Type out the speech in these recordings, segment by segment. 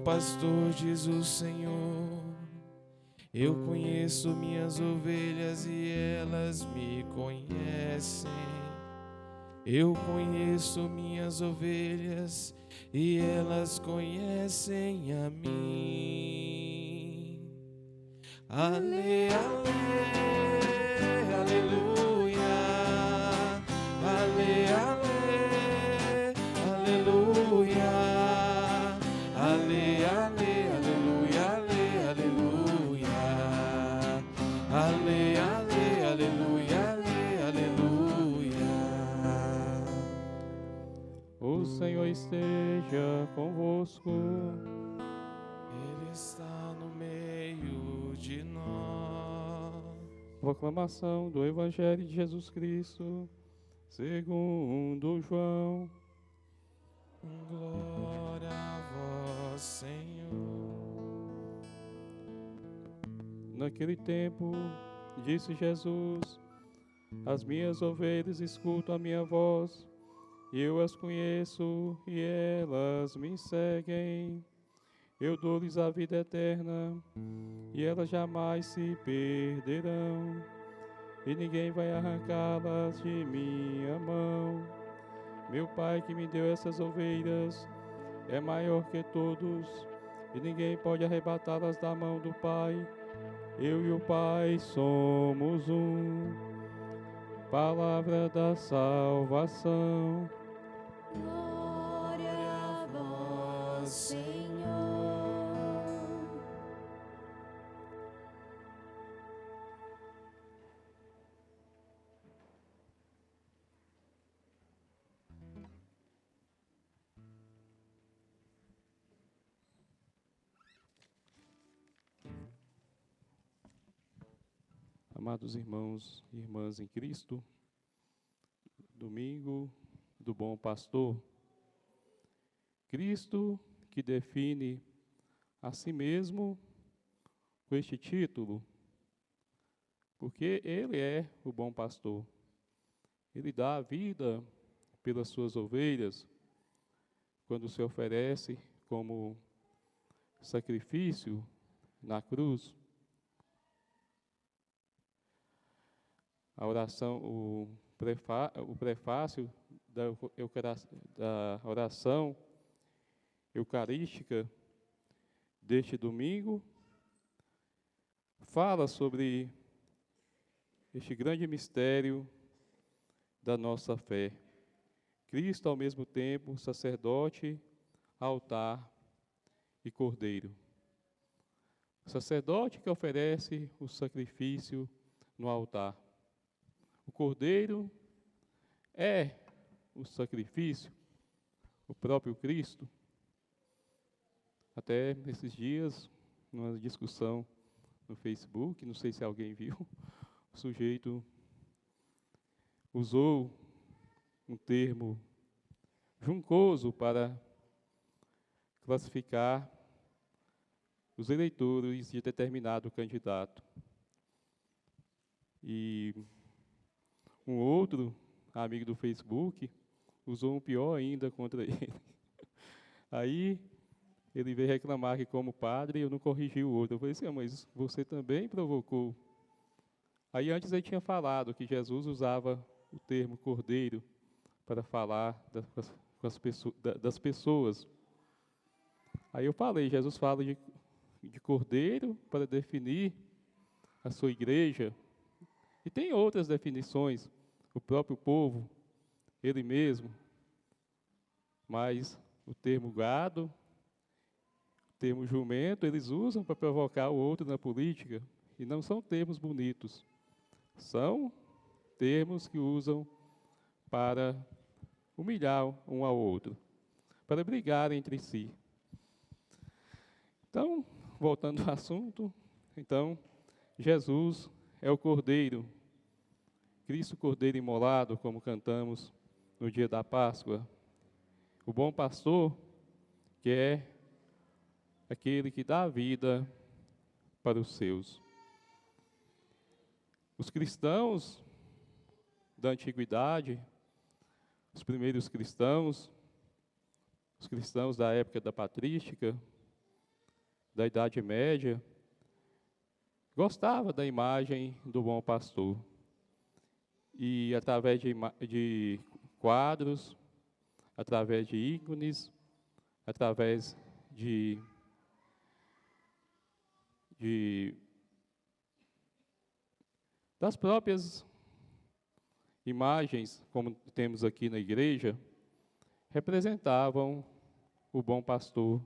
pastor, diz o Senhor. Eu conheço minhas ovelhas e elas me conhecem. Eu conheço minhas ovelhas e elas conhecem a mim. Ale, ale, aleluia. Ale, ale, aleluia. Ale, ale, aleluia, ale, aleluia. Ale, ale, aleluia, ale, aleluia. O Senhor esteja convosco. Ele está no meio de nós. Proclamação do Evangelho de Jesus Cristo, segundo João. Glória a vós, Senhor. Naquele tempo, disse Jesus: As minhas ovelhas escutam a minha voz, eu as conheço e elas me seguem. Eu dou-lhes a vida eterna e elas jamais se perderão, e ninguém vai arrancá-las de minha mão. Meu Pai que me deu essas ovelhas é maior que todos, e ninguém pode arrebatá-las da mão do Pai. Eu e o Pai somos um. Palavra da salvação. Glória a vós, Senhor. Amados irmãos e irmãs em Cristo, domingo do Bom Pastor. Cristo que define a si mesmo com este título, porque Ele é o bom pastor. Ele dá a vida pelas suas ovelhas quando se oferece como sacrifício na cruz. A oração, o prefácio da oração eucarística deste domingo fala sobre este grande mistério da nossa fé. Cristo, ao mesmo tempo, sacerdote, altar e cordeiro. O sacerdote que oferece o sacrifício no altar. O cordeiro é o sacrifício, o próprio Cristo. Até nesses dias, numa discussão no Facebook, não sei se alguém viu, o sujeito usou um termo juncoso para classificar os eleitores de determinado candidato. E um outro amigo do Facebook usou um pior ainda contra ele. Aí ele veio reclamar que, como padre, eu não corrigi o outro. Eu falei assim, mas você também provocou. Aí antes ele tinha falado que Jesus usava o termo cordeiro para falar das pessoas. Aí eu falei, Jesus fala de cordeiro para definir a sua igreja. E tem outras definições, o próprio povo, ele mesmo. Mas o termo gado, o termo jumento, eles usam para provocar o outro na política. E não são termos bonitos. São termos que usam para humilhar um ao outro, para brigar entre si. Então, voltando ao assunto, Jesus é o Cordeiro, Cristo Cordeiro imolado, como cantamos no dia da Páscoa. O bom pastor, que é aquele que dá a vida para os seus. Os cristãos da antiguidade, os primeiros cristãos, os cristãos da época da patrística, da Idade Média, gostava da imagem do bom pastor. E através de quadros, através de ícones, através das próprias imagens, como temos aqui na igreja, representavam o bom pastor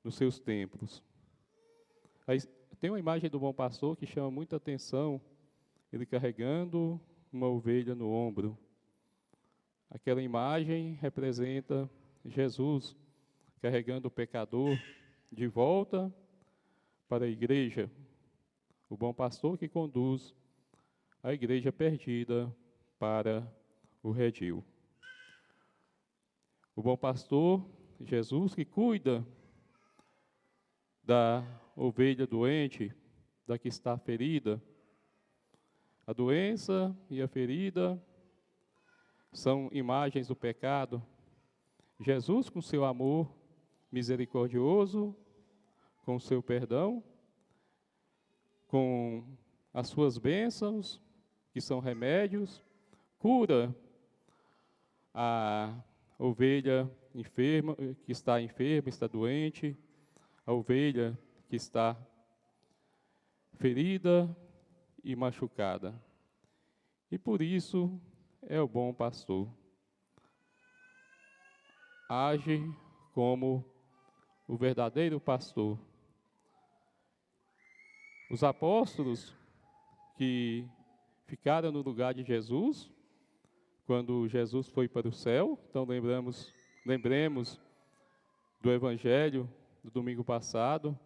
nos seus templos. Aí, tem uma imagem do bom pastor que chama muita atenção, ele carregando uma ovelha no ombro. Aquela imagem representa Jesus carregando o pecador de volta para a igreja, o bom pastor que conduz a igreja perdida para o redil. O bom pastor, Jesus, que cuida da ovelha doente, da que está ferida. A doença e a ferida são imagens do pecado. Jesus, com seu amor misericordioso, com seu perdão, com as suas bênçãos, que são remédios, cura a ovelha enferma, que está enferma, está doente, a ovelha que está ferida e machucada. E por isso é o bom pastor. Age como o verdadeiro pastor. Os apóstolos que ficaram no lugar de Jesus, quando Jesus foi para o céu, então lembremos do evangelho do domingo passado.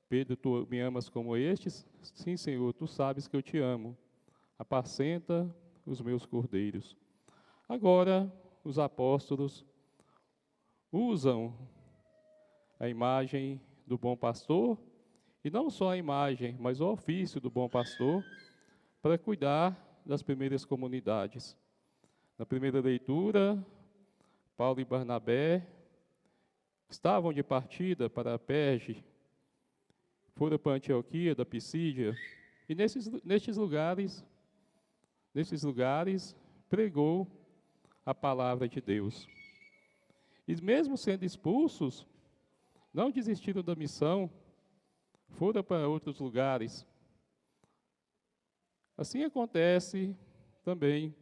Pedro, tu me amas como estes? Sim, Senhor, tu sabes que eu te amo. Apacenta os meus cordeiros. Agora, os apóstolos usam a imagem do bom pastor, e não só a imagem, mas o ofício do bom pastor, para cuidar das primeiras comunidades. Na primeira leitura, Paulo e Barnabé estavam de partida para Perge, foram para Antioquia da Pisídia, e nestes lugares pregou a palavra de Deus. E mesmo sendo expulsos, não desistiram da missão, foram para outros lugares. Assim acontece também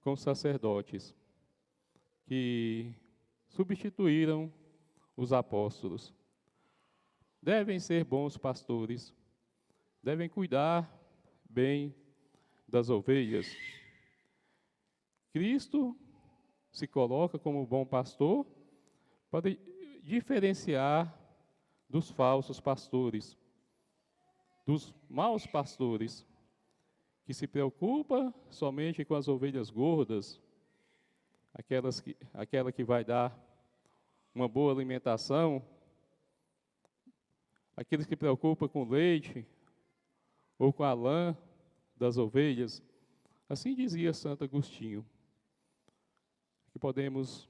com os sacerdotes, que substituíram os apóstolos. Devem ser bons pastores, devem cuidar bem das ovelhas. Cristo se coloca como bom pastor para diferenciar dos falsos pastores, dos maus pastores, que se preocupa somente com as ovelhas gordas, aquela que vai dar uma boa alimentação, aqueles que se preocupam com o leite ou com a lã das ovelhas. Assim dizia Santo Agostinho, que podemos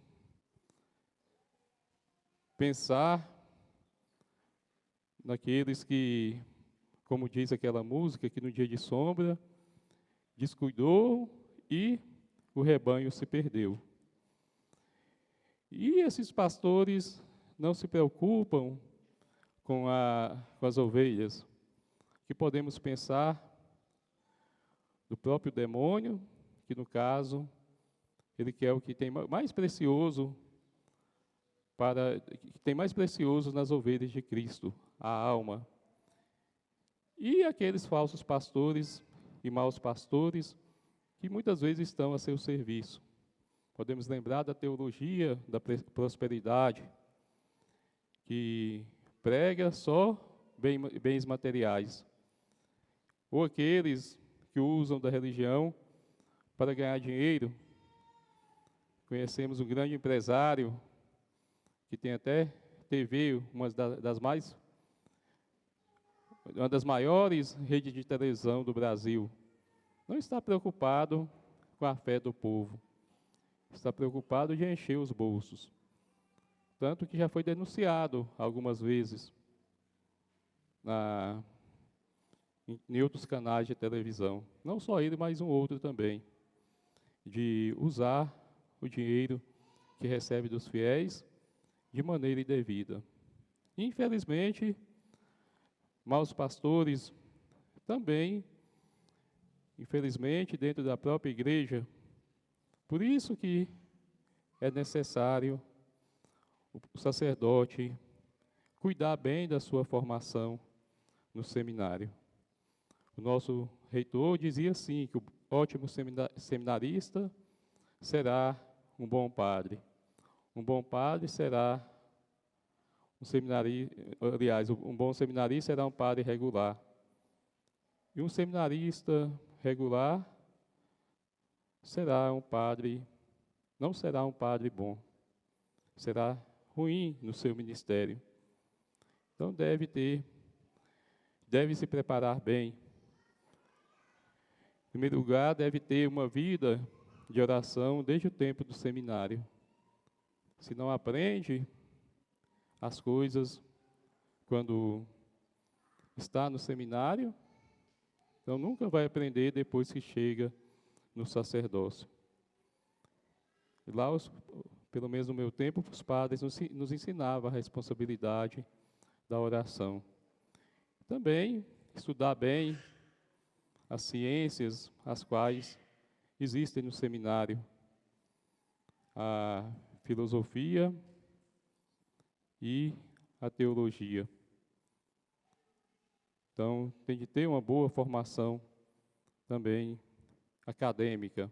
pensar naqueles que, como diz aquela música, que no dia de sombra descuidou e o rebanho se perdeu. E esses pastores não se preocupam com as ovelhas, que podemos pensar do próprio demônio, que no caso, ele quer o que tem mais precioso nas ovelhas de Cristo, a alma. E aqueles falsos pastores e maus pastores que muitas vezes estão a seu serviço. Podemos lembrar da teologia da prosperidade, que prega só bens materiais. Ou aqueles que usam da religião para ganhar dinheiro. Conhecemos um grande empresário que tem até TV, uma das maiores redes de televisão do Brasil. Não está preocupado com a fé do povo. Está preocupado de encher os bolsos. Tanto que já foi denunciado algumas vezes na, em outros canais de televisão. Não só ele, mas um outro também. De usar o dinheiro que recebe dos fiéis de maneira indevida. Infelizmente, maus pastores também, infelizmente, dentro da própria igreja. Por isso que é necessário o sacerdote cuidar bem da sua formação no seminário. O nosso reitor dizia assim, que o ótimo seminarista será um bom padre. Um bom padre será um seminarista, aliás, um bom seminarista será um padre regular. E um seminarista regular será um padre, não será um padre bom, será ruim no seu ministério. Então deve se preparar bem. Em primeiro lugar, deve ter uma vida de oração desde o tempo do seminário. Se não aprende as coisas quando está no seminário, então nunca vai aprender depois que chega no sacerdócio. E lá, pelo menos no meu tempo, os padres nos ensinavam a responsabilidade da oração. Também estudar bem as ciências, as quais existem no seminário. A filosofia e a teologia. Então, tem de ter uma boa formação também acadêmica.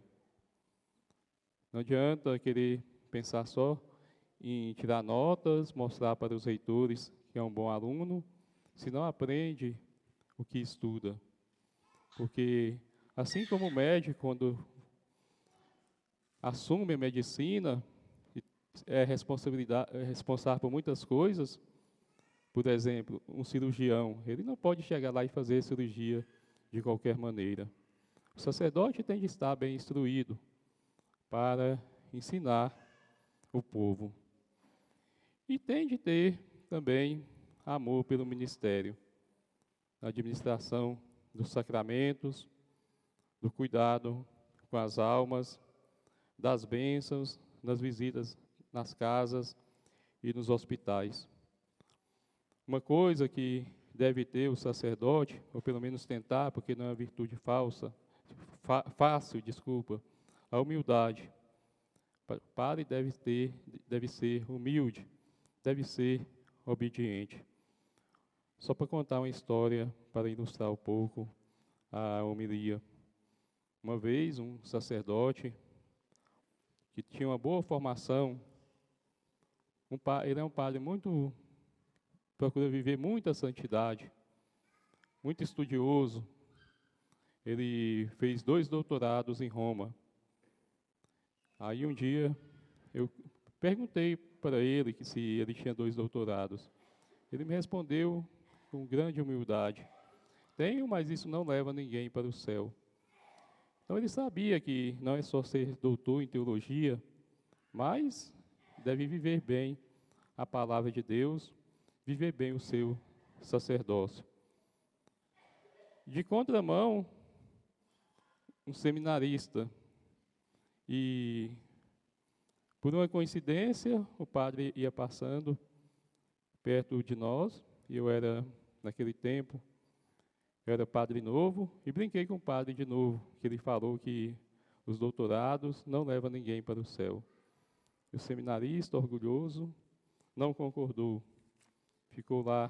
Não adianta querer pensar só em tirar notas, mostrar para os reitores que é um bom aluno, se não aprende o que estuda. Porque, assim como o médico, quando assume a medicina, é responsável por muitas coisas. Por exemplo, um cirurgião, ele não pode chegar lá e fazer cirurgia de qualquer maneira. O sacerdote tem de estar bem instruído para ensinar o povo. E tem de ter também amor pelo ministério, na administração dos sacramentos, do cuidado com as almas, das bênçãos, nas visitas nas casas e nos hospitais. Uma coisa que deve ter o sacerdote, ou pelo menos tentar, porque não é uma virtude fácil, a humildade. O padre deve ser humilde, deve ser obediente. Só para contar uma história, para ilustrar um pouco a homilia. Uma vez, um sacerdote que tinha uma boa formação, ele é um padre procura viver muita santidade, muito estudioso. Ele fez 2 doutorados em Roma. Aí um dia eu perguntei para ele se ele tinha 2 doutorados. Ele me respondeu com grande humildade: tenho, mas isso não leva ninguém para o céu. Então ele sabia que não é só ser doutor em teologia, mas deve viver bem a palavra de Deus, viver bem o seu sacerdócio. De contramão, um seminarista. E, por uma coincidência, o padre ia passando perto de nós, e eu era, naquele tempo, eu era padre novo, e brinquei com o padre de novo, que ele falou que os doutorados não levam ninguém para o céu. E o seminarista, orgulhoso, não concordou. Ficou lá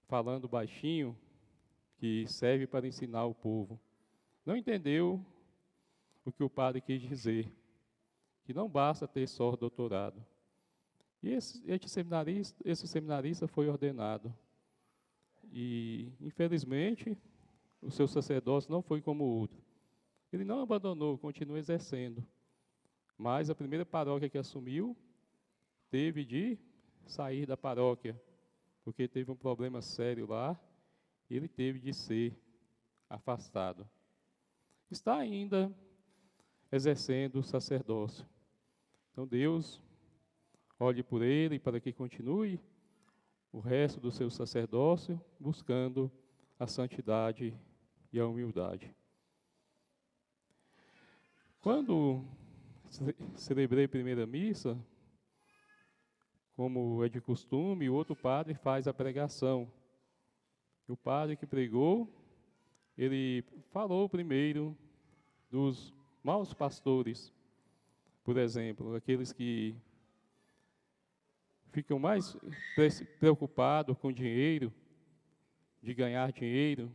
falando baixinho, que serve para ensinar o povo. Não entendeu o que o padre quis dizer, que não basta ter só doutorado. E esse seminarista foi ordenado. E, infelizmente, o seu sacerdócio não foi como o outro. Ele não abandonou, continua exercendo. Mas a primeira paróquia que assumiu teve de sair da paróquia, porque teve um problema sério lá, e ele teve de ser afastado. Está ainda exercendo o sacerdócio. Então Deus olhe por ele para que continue o resto do seu sacerdócio, buscando a santidade e a humildade. Quando celebrei a primeira missa, como é de costume, o outro padre faz a pregação. O padre que pregou, ele falou primeiro dos maus pastores, por exemplo, aqueles que ficam mais preocupados com dinheiro, de ganhar dinheiro,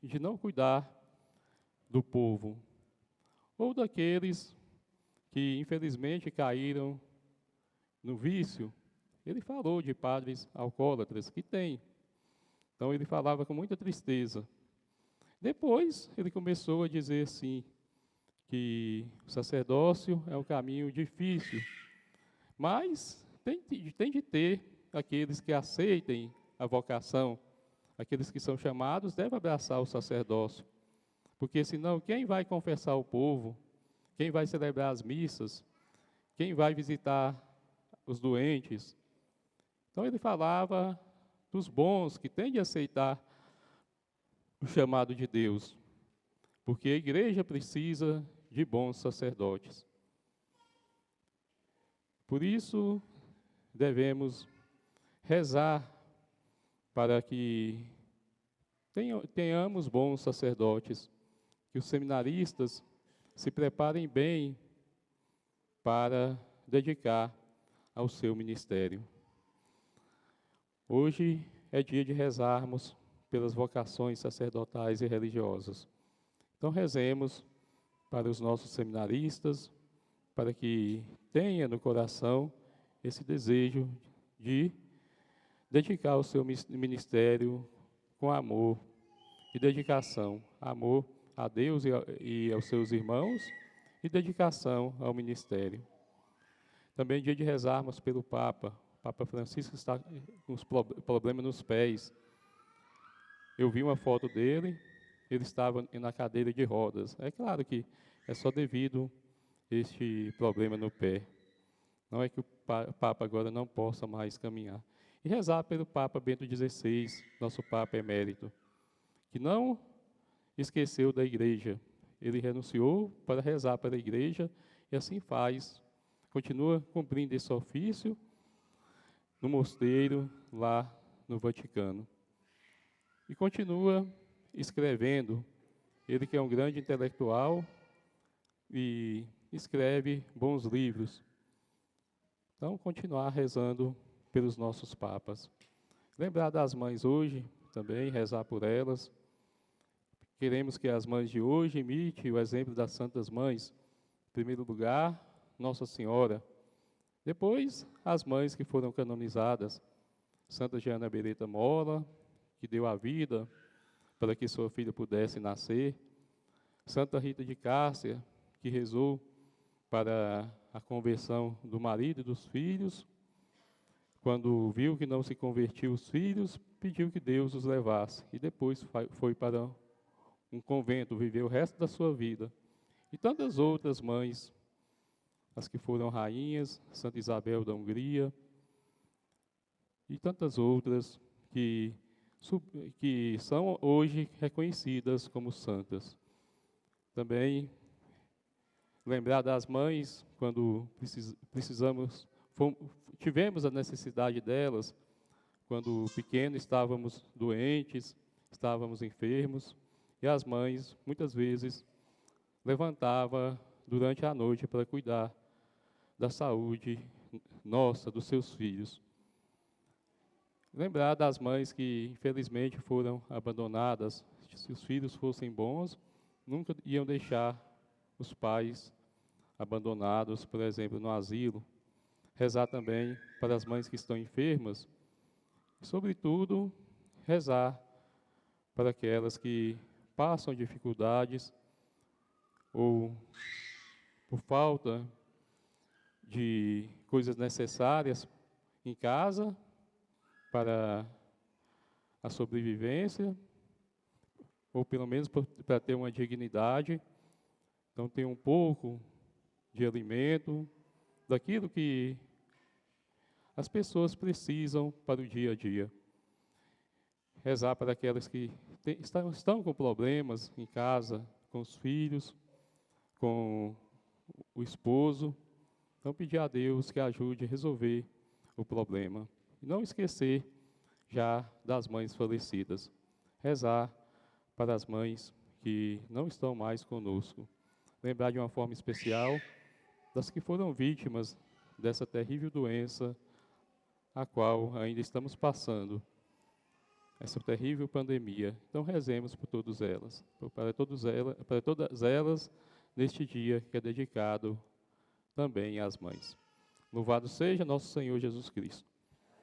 e de não cuidar do povo. Ou daqueles que, infelizmente, caíram no vício. Ele falou de padres alcoólatras, que tem. Então, ele falava com muita tristeza. Depois, ele começou a dizer assim, que o sacerdócio é um caminho difícil, mas tem de ter aqueles que aceitem a vocação, aqueles que são chamados devem abraçar o sacerdócio, porque senão quem vai confessar o povo, quem vai celebrar as missas, quem vai visitar os doentes? Então ele falava dos bons que têm de aceitar o chamado de Deus, porque a igreja precisa de bons sacerdotes. Por isso, devemos rezar para que tenhamos bons sacerdotes, que os seminaristas se preparem bem para dedicar ao seu ministério. Hoje é dia de rezarmos pelas vocações sacerdotais e religiosas. Então rezemos para os nossos seminaristas, para que tenha no coração esse desejo de dedicar o seu ministério com amor e dedicação. Amor a Deus e aos seus irmãos e dedicação ao ministério. Também é dia de rezarmos pelo Papa. O Papa Francisco está com os problemas nos pés. Eu vi uma foto dele, ele estava na cadeira de rodas. É claro que é só devido a este problema no pé. Não é que o Papa agora não possa mais caminhar. E rezar pelo Papa Bento XVI, nosso Papa emérito, que não esqueceu da igreja. Ele renunciou para rezar para a igreja e assim faz. Continua cumprindo esse ofício no mosteiro lá no Vaticano. E continua escrevendo. Ele que é um grande intelectual e escreve bons livros. Então, continuar rezando pelos nossos papas. Lembrar das mães hoje também, rezar por elas. Queremos que as mães de hoje imitem o exemplo das santas mães. Em primeiro lugar, Nossa Senhora. Depois, as mães que foram canonizadas. Santa Joana Beretta Molla, que deu a vida para que sua filha pudesse nascer. Santa Rita de Cássia, que rezou para a conversão do marido e dos filhos. Quando viu que não se convertiam os filhos, pediu que Deus os levasse. E depois foi para um convento, viveu o resto da sua vida. E tantas outras mães, as que foram rainhas, Santa Isabel da Hungria, e tantas outras que são hoje reconhecidas como santas. Também lembrar das mães, quando tivemos a necessidade delas, quando pequenos estávamos doentes, estávamos enfermos, e as mães, muitas vezes, levantavam durante a noite para cuidar da saúde nossa, dos seus filhos. Lembrar das mães que, infelizmente, foram abandonadas. Se os filhos fossem bons, nunca iam deixar os pais abandonados, por exemplo, no asilo. Rezar também para as mães que estão enfermas. E, sobretudo, rezar para aquelas que passam dificuldades ou por falta de coisas necessárias em casa para a sobrevivência, ou pelo menos para ter uma dignidade. Então, ter um pouco de alimento, daquilo que as pessoas precisam para o dia a dia. Rezar para aquelas que estão com problemas em casa, com os filhos, com o esposo. Então, pedir a Deus que ajude a resolver o problema. E não esquecer já das mães falecidas. Rezar para as mães que não estão mais conosco. Lembrar de uma forma especial das que foram vítimas dessa terrível doença, a qual ainda estamos passando, essa terrível pandemia. Então rezemos por todas elas, para todas elas neste dia que é dedicado também às mães. Louvado seja nosso Senhor Jesus Cristo.